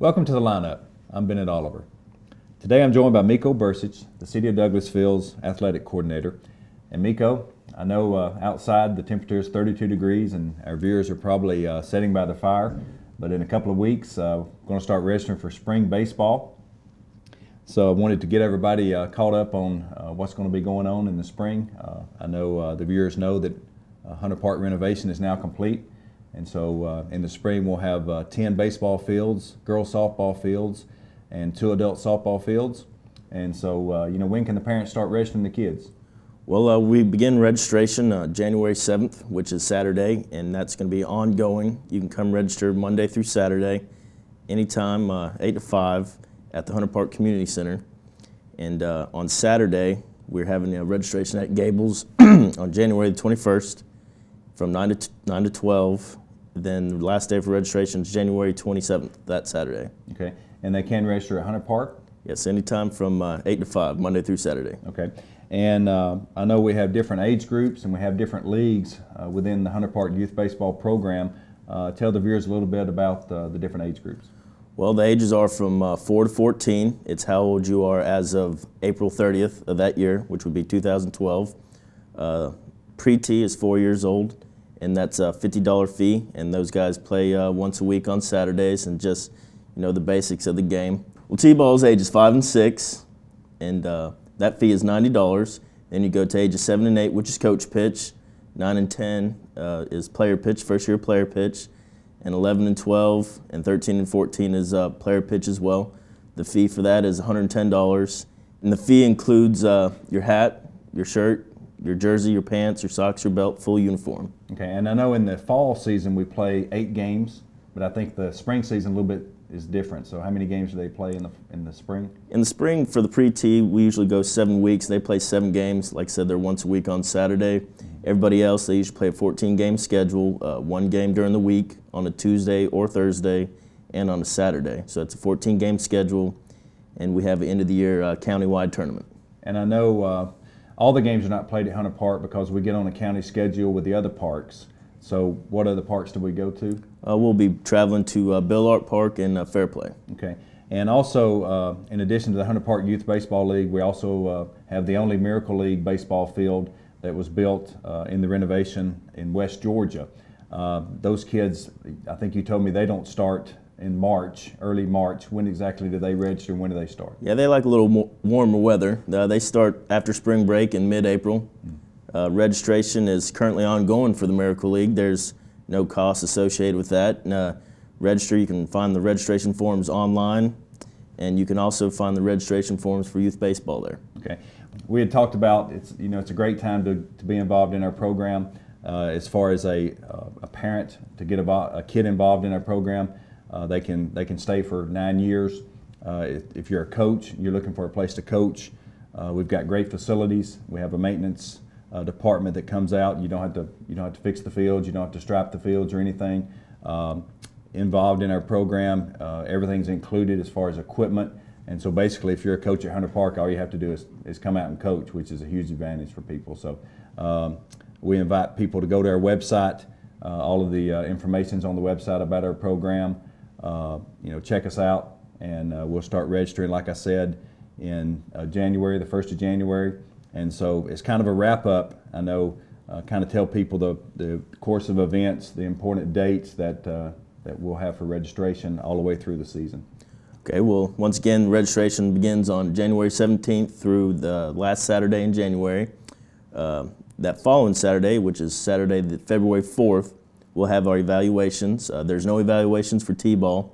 Welcome to the lineup. I'm Bennett Oliver. Today I'm joined by Mieko Bercich, the City of Douglasville's athletic coordinator. And Mieko, I know outside the temperature is 32 degrees and our viewers are probably sitting by the fire, but in a couple of weeks we're going to start registering for spring baseball. So I wanted to get everybody caught up on what's going to be going on in the spring. I know the viewers know that Hunter Park renovation is now complete. And so in the spring we'll have 10 baseball fields, girls softball fields, and 2 adult softball fields. And so, when can the parents start registering the kids? Well, we begin registration January 7th, which is Saturday, and that's going to be ongoing. You can come register Monday through Saturday, anytime, 8 to 5 at the Hunter Park Community Center. And on Saturday, we're having a registration at Gables on January the 21st from 9 to 12. Then the last day for registration is January 27th, that Saturday. Okay, and they can register at Hunter Park? Yes, anytime from 8 to 5, Monday through Saturday. Okay, and I know we have different age groups and we have different leagues within the Hunter Park Youth Baseball program. Tell the viewers a little bit about the different age groups. Well, the ages are from 4 to 14. It's how old you are as of April 30th of that year, which would be 2012. Pre-T is 4 years old, and that's a $50 fee, and those guys play once a week on Saturdays and just, the basics of the game. Well, T-ball is ages 5 and 6, and that fee is $90. Then you go to ages 7 and 8, which is coach pitch. 9 and 10 is player pitch, first year player pitch. And 11 and 12 and 13 and 14 is player pitch as well. The fee for that is $110. And the fee includes your hat, your shirt, your jersey, your pants, your socks, your belt, full uniform. Okay, and I know in the fall season we play 8 games, but I think the spring season a little bit is different. So how many games do they play in the spring? In the spring, for the pre-T, we usually go 7 weeks. They play 7 games. Like I said, they're once a week on Saturday. Everybody else, they usually play a 14-game schedule, 1 game during the week on a Tuesday or Thursday and on a Saturday. So it's a 14-game schedule, and we have an end-of-the-year county-wide tournament. And I know all the games are not played at Hunter Park because we get on a county schedule with the other parks. So what other parks do we go to? We'll be traveling to Bill Art Park and Fairplay. Okay. And also, in addition to the Hunter Park Youth Baseball League, we also have the only Miracle League baseball field that was built in the renovation in West Georgia. Those kids, I think you told me they don't start in March, early March. When exactly do they register and when do they start? Yeah, they like a little more warmer weather. They start after spring break in mid-April. Registration is currently ongoing for the Miracle League. There's no cost associated with that. Register, you can find the registration forms online, and you can also find the registration forms for youth baseball there. Okay. We had talked about it's a great time to be involved in our program. As far as a parent to get a kid involved in our program, they can stay for 9 years. If you're a coach, you're looking for a place to coach. We've got great facilities. We have a maintenance department that comes out. You don't have to fix the fields. You don't have to stripe the fields or anything. Involved in our program, everything's included as far as equipment. And so basically, if you're a coach at Hunter Park, all you have to do is come out and coach, which is a huge advantage for people. So we invite people to go to our website. All of the information's on the website about our program. Check us out, and we'll start registering, like I said, in January, the 1st of January. And so it's kind of a wrap-up. I know, kind of tell people the course of events, the important dates that we'll have for registration all the way through the season. Okay, well, once again, registration begins on January 17th through the last Saturday in January. That following Saturday, which is Saturday, February 4th, we'll have our evaluations. There's no evaluations for T-ball,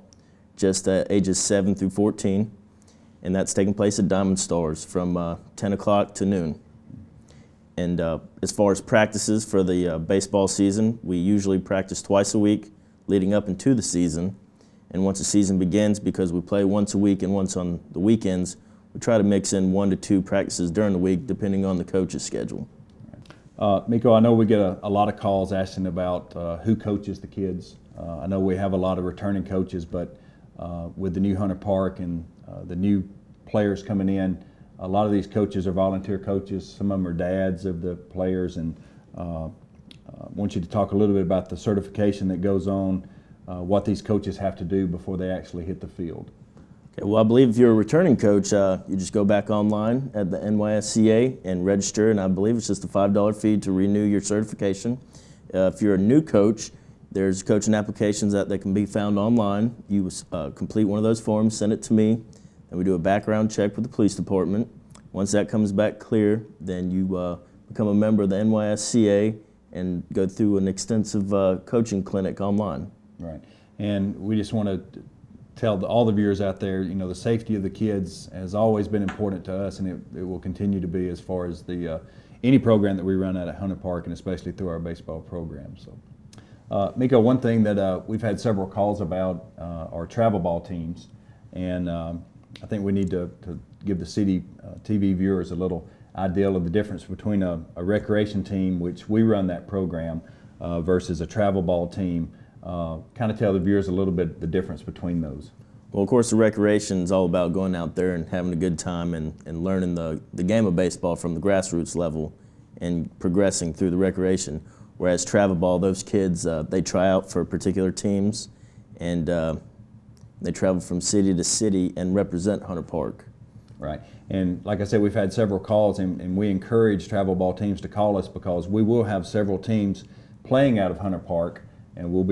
just ages 7 through 14, and that's taking place at Diamond Stars from 10 o'clock to noon. And as far as practices for the baseball season, we usually practice twice a week leading up into the season. And once the season begins, because we play once a week and once on the weekends, we try to mix in 1 to 2 practices during the week, depending on the coach's schedule. Mieko, I know we get a lot of calls asking about who coaches the kids. I know we have a lot of returning coaches, but with the new Hunter Park and the new players coming in, a lot of these coaches are volunteer coaches. Some of them are dads of the players, and I want you to talk a little bit about the certification that goes on what these coaches have to do before they actually hit the field. Okay, well, I believe if you're a returning coach, you just go back online at the NYSCA and register, and I believe it's just a $5 fee to renew your certification. If you're a new coach, there's coaching applications that can be found online. You complete one of those forms, send it to me, and we do a background check with the police department. Once that comes back clear, then you become a member of the NYSCA and go through an extensive coaching clinic online. Right, and we just want to tell all the viewers out there, you know, the safety of the kids has always been important to us, and it will continue to be as far as the any program that we run out at Hunter Park, and especially through our baseball program. So, Mieko, one thing that we've had several calls about are travel ball teams, and I think we need to give the City TV viewers a little idea of the difference between a recreation team, which we run that program, versus a travel ball team. Kind of tell the viewers a little bit the difference between those. Well, of course, the recreation is all about going out there and having a good time and learning the game of baseball from the grassroots level and progressing through the recreation. Whereas travel ball, those kids, they try out for particular teams, and they travel from city to city and represent Hunter Park. Right, and like I said, we've had several calls, and we encourage travel ball teams to call us because we will have several teams playing out of Hunter Park, and they will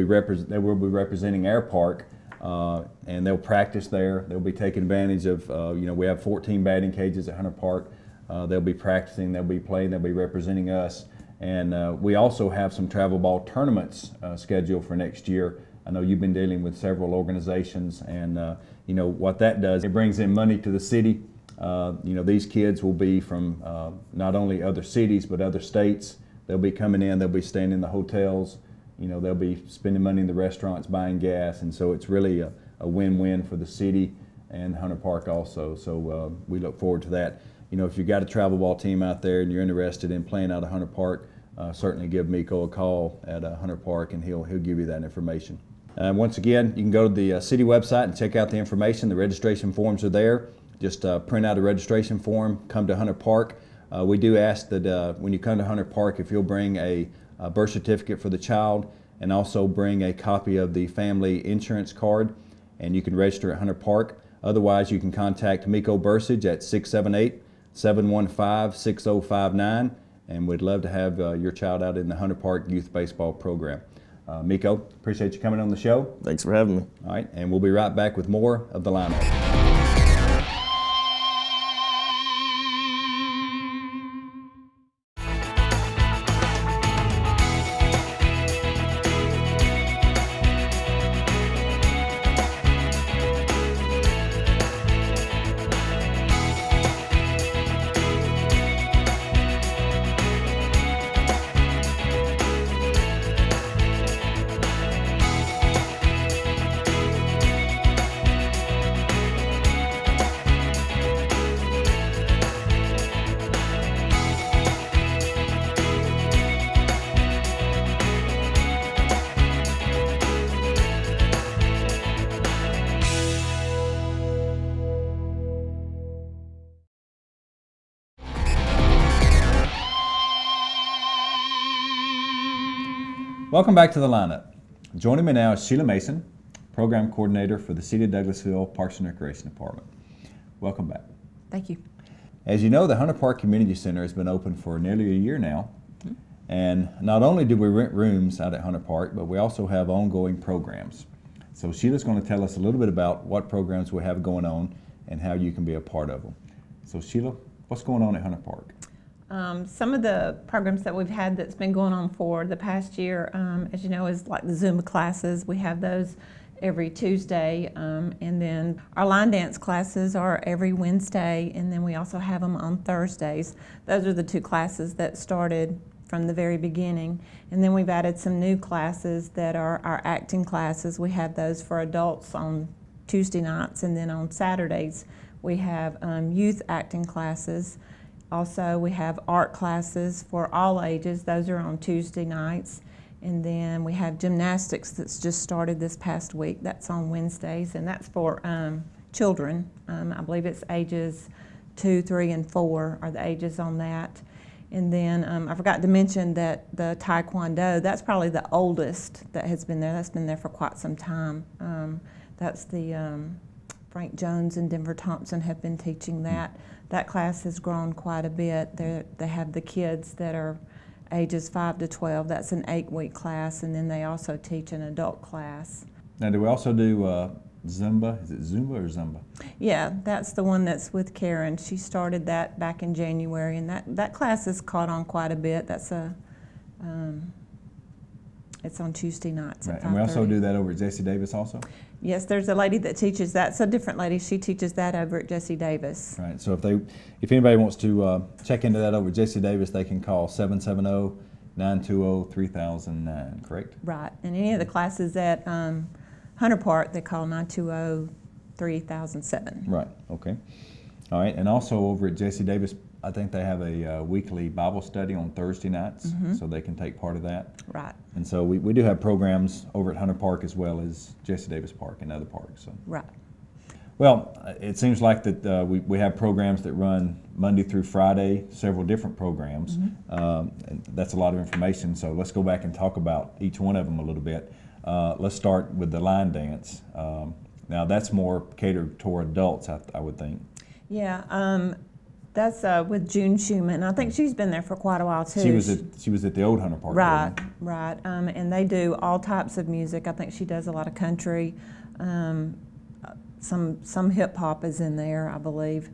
be representing our park, and they'll practice there. They'll be taking advantage of, you know, we have 14 batting cages at Hunter Park. They'll be practicing, they'll be playing, they'll be representing us. And we also have some travel ball tournaments scheduled for next year. I know you've been dealing with several organizations, and you know what that does. It brings in money to the city. You know, these kids will be from not only other cities but other states. They'll be coming in, they'll be staying in the hotels. You know, they'll be spending money in the restaurants, buying gas, and so it's really a win-win for the city and Hunter Park also. So we look forward to that. You know, if you've got a travel ball team out there and you're interested in playing out of Hunter Park, certainly give Mieko a call at Hunter Park, and he'll give you that information. Once again, you can go to the city website and check out the information. The registration forms are there. Just print out a registration form, come to Hunter Park. We do ask that when you come to Hunter Park, if you'll bring a birth certificate for the child, and also bring a copy of the family insurance card, and you can register at Hunter Park. Otherwise, you can contact Mieko Bercich at 678-715-6059, and we'd love to have your child out in the Hunter Park Youth Baseball Program. Mieko, appreciate you coming on the show. Thanks for having me. All right, and we'll be right back with more of The Lineup. Welcome back to The Lineup. Joining me now is Sheila Mason, Program Coordinator for the City of Douglasville Parks and Recreation Department. Welcome back. Thank you. As you know, the Hunter Park Community Center has been open for nearly a year now. And not only do we rent rooms out at Hunter Park, but we also have ongoing programs. So Sheila's going to tell us a little bit about what programs we have going on and how you can be a part of them. So Sheila, what's going on at Hunter Park? Some of the programs that we've had that's been going on for the past year, as you know, is like the Zumba classes. We have those every Tuesday, and then our line dance classes are every Wednesday, and then we also have them on Thursdays. Those are the two classes that started from the very beginning. And then we've added some new classes that are our acting classes. We have those for adults on Tuesday nights, and then on Saturdays we have youth acting classes. Also, we have art classes for all ages. Those are on Tuesday nights. And then we have gymnastics that's just started this past week. That's on Wednesdays, and that's for children. I believe it's ages 2, 3, and 4 are the ages on that. And then I forgot to mention that the Taekwondo, that's probably the oldest that has been there. That's been there for quite some time. That's the Frank Jones and Denver Thompson have been teaching that. That class has grown quite a bit. They have the kids that are ages 5 to 12. That's an 8-week class, and then they also teach an adult class. Now, do we also do Zumba? Is it Zumba or Zumba? Yeah, that's the one that's with Karen. She started that back in January, and that class has caught on quite a bit. That's it's on Tuesday nights at 5:30. And we also do that over at JESSIE Davis also? Yes, there's a lady that teaches that. It's a different lady. She teaches that over at JESSIE Davis. Right. So if anybody wants to check into that over at JESSIE Davis, they can call 770-920-3009, correct? Right. And any of the classes at Hunter Park, they call 920-3007. Right. Okay. All right. And also over at JESSIE Davis, I think they have a weekly Bible study on Thursday nights, so they can take part of that. Right. And so we do have programs over at Hunter Park as well as JESSIE Davis Park and other parks. So. Right. Well, it seems like that we have programs that run Monday through Friday, several different programs. And that's a lot of information, so let's go back and talk about each one of them a little bit. Let's start with the line dance. Now that's more catered toward adults, I would think. Yeah. That's with June Schumann. I think she's been there for quite a while too. She was at the old Hunter Park. Right, building. right. And they do all types of music. I think she does a lot of country. Some hip hop is in there, I believe.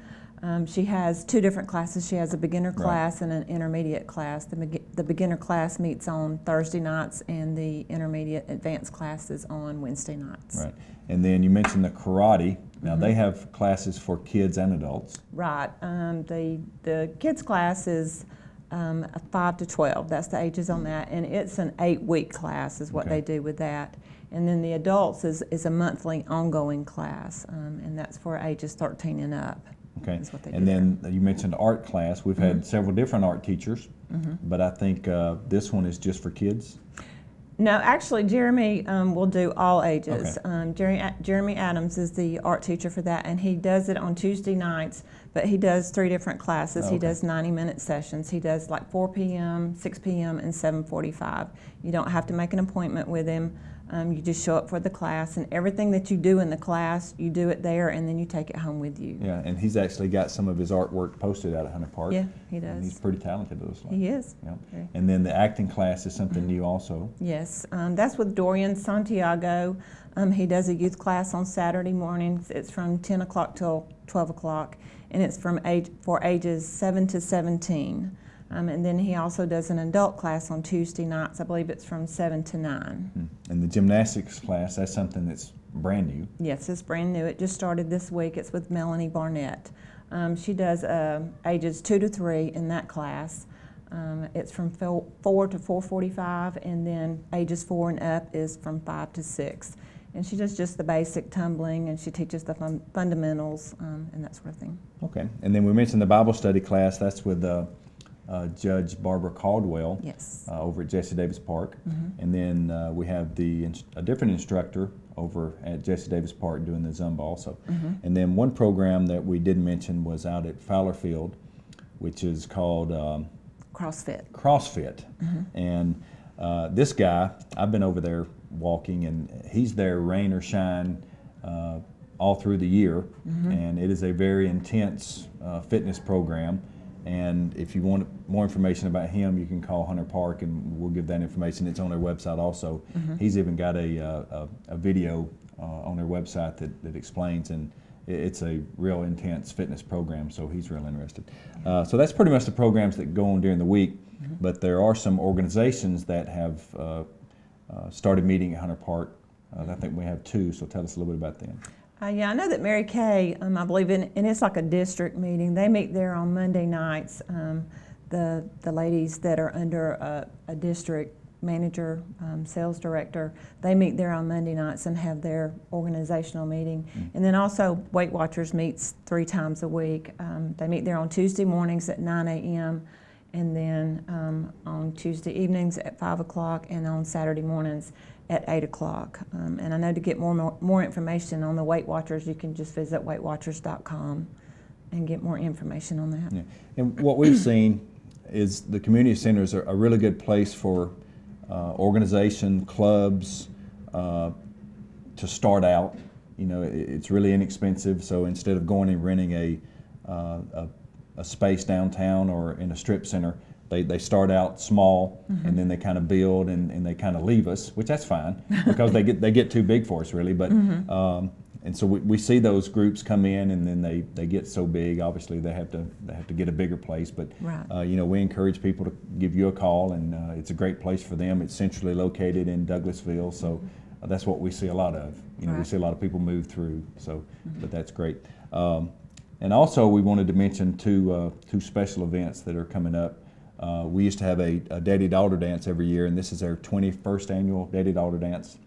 She has 2 different classes. She has a beginner class and an intermediate class. The beginner class meets on Thursday nights, and the intermediate advanced class is on Wednesday nights. Right. And then you mentioned the karate. Now they have classes for kids and adults. Right. The kids class is 5 to 12. That's the ages on that, and it's an 8-week class is what they do with that. And then the adults is a monthly ongoing class, and that's for ages 13 and up. Okay. Is what they And do then you mentioned art class. We've had several different art teachers, but I think this one is just for kids. No, actually, Jeremy will do all ages. Okay. Jeremy Adams is the art teacher for that, and he does it on Tuesday nights, but he does 3 different classes. He does 90-minute sessions. He does like 4 p.m., 6 p.m., and 7:45. You don't have to make an appointment with him. You just show up for the class, and everything that you do in the class, you do it there, and then you take it home with you. Yeah, and he's actually got some of his artwork posted out at Hunter Park. Yeah, he does. And he's pretty talented, it looks like. He is. Yeah. Okay. And then the acting class is something new also. Yes, that's with Dorian Santiago. He does a youth class on Saturday mornings. It's from 10 o'clock till 12 o'clock, and it's for ages 7 to 17. And then he also does an adult class on Tuesday nights. I believe it's from 7 to 9. And the gymnastics class, that's something that's brand new. Yes, it's brand new. It just started this week. It's with Melanie Barnett. She does ages 2 to 3 in that class. It's from 4 to 4:45, and then ages 4 and up is from 5 to 6. And she does just the basic tumbling, and she teaches the fundamentals and that sort of thing. Okay. And then we mentioned the Bible study class. That's with Judge Barbara Caldwell. Yes. Over at JESSIE Davis Park. And then we have a different instructor over at JESSIE Davis Park doing the Zumba also. And then one program that we did mention was out at Fowlerfield, which is called CrossFit. CrossFit. And this guy, I've been over there walking, and he's there rain or shine all through the year. And it is a very intense fitness program. And if you want more information about him, you can call Hunter Park, and we'll give that information. It's on their website also. He's even got a video on their website that explains, and it's a real intense fitness program, so he's real interested. So that's pretty much the programs that go on during the week, but there are some organizations that have started meeting at Hunter Park. I think we have 2, so tell us a little bit about them. Yeah, I know that Mary Kay, I believe, and it's like a district meeting. They meet there on Monday nights. The ladies that are under a district manager, sales director, they meet there on Monday nights and have their organizational meeting. And then also Weight Watchers meets 3 times a week. They meet there on Tuesday mornings at 9 a.m. and then on Tuesday evenings at 5 o'clock and on Saturday mornings at 8 o'clock. And I know to get more information on the Weight Watchers, you can just visit weightwatchers.com and get more information on that. Yeah. And what we've seen is the community centers are a really good place for organization, clubs, to start out. You know, it's really inexpensive, so instead of going and renting a space downtown or in a strip center, they start out small, and then they kind of build and they kind of leave us, which that's fine because they get too big for us really. But and so we see those groups come in, and then they get so big. Obviously, they have to get a bigger place. But Right. you know, we encourage people to give you a call, and it's a great place for them. It's centrally located in Douglasville, so that's what we see a lot of. You know, we Right. see a lot of people move through. So, but that's great. And also, we wanted to mention two special events that are coming up. We used to have a daddy-daughter dance every year, and this is our 21st annual daddy-daughter dance.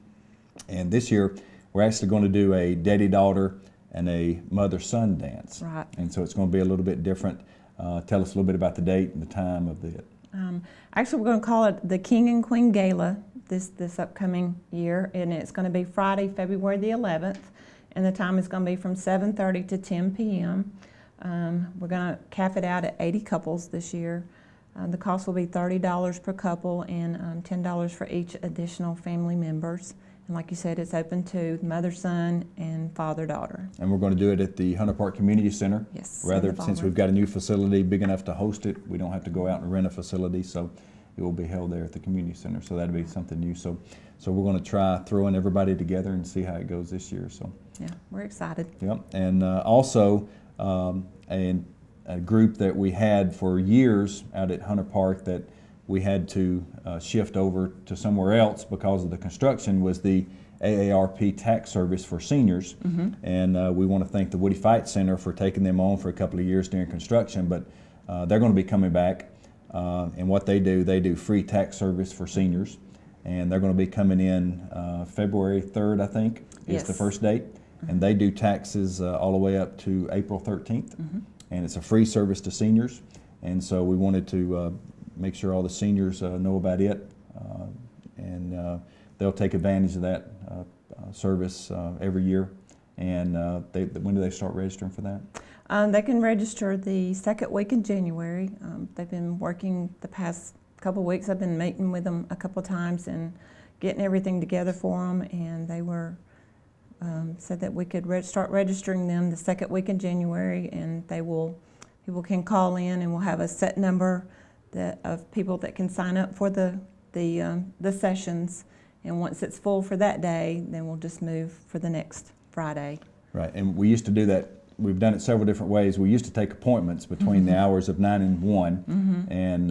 And this year, we're actually going to do a daddy-daughter and a mother-son dance. Right. And so it's going to be a little bit different. Tell us a little bit about the date and the time of it. Actually, we're going to call it the King and Queen Gala this upcoming year, and it's going to be Friday, February the 11th, and the time is going to be from 7:30 to 10 p.m. We're going to cap it out at 80 couples this year. The cost will be $30 per couple and $10 for each additional family members. And like you said, it's open to mother, son, and father, daughter. And we're going to do it at the Hunter Park Community Center. Yes. Rather, in the since ballroom. we've got a new facility big enough to host it, we don't have to go out and rent a facility, so it will be held there at the community center. So that'll be something new. So we're going to try throwing everybody together and see how it goes this year. So Yeah, we're excited. yep. And also a group that we had for years out at Hunter Park that we had to shift over to somewhere else because of the construction was the AARP tax service for seniors. And we want to thank the Woody Fight Center for taking them on for a couple of years during construction, but they're going to be coming back. And what they do free tax service for seniors. And they're going to be coming in February 3rd, I think, is the Yes. first date. And they do taxes all the way up to April 13th. And it's a free service to seniors. And so we wanted to make sure all the seniors know about it. And they'll take advantage of that service every year. And when do they start registering for that? They can register the second week in January. They've been working the past couple of weeks. I've been meeting with them a couple of times and getting everything together for them. And they were said that we could start registering them the second week in January, and people can call in, and we'll have a set number of people that can sign up for the sessions. And once it's full for that day, then we'll just move for the next Friday. Right, and we used to do that. We've done it several different ways. We used to take appointments between the hours of 9 and 1, and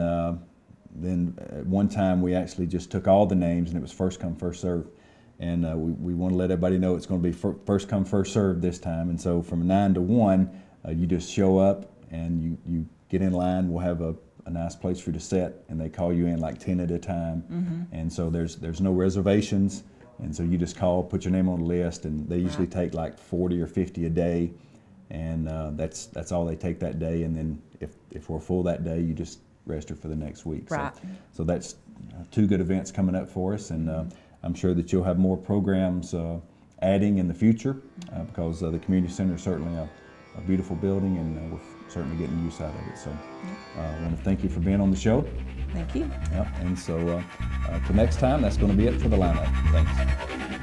then at one time we actually just took all the names, and it was first come, first served. And we want to let everybody know it's going to be first come, first served this time. And so from 9 to 1, you just show up and you get in line. We'll have a nice place for you to sit, and they call you in like 10 at a time. And so there's no reservations, and so you just call, put your name on the list, and they usually take like 40 or 50 a day. And that's all they take that day. And then if we're full that day, you just register for the next week. Right. So that's two good events coming up for us, and I'm sure that you'll have more programs adding in the future because the community center is certainly a beautiful building, and we're certainly getting use out of it. So I want to thank you for being on the show. Thank you. And so till next time, that's going to be it for the lineup. Thanks.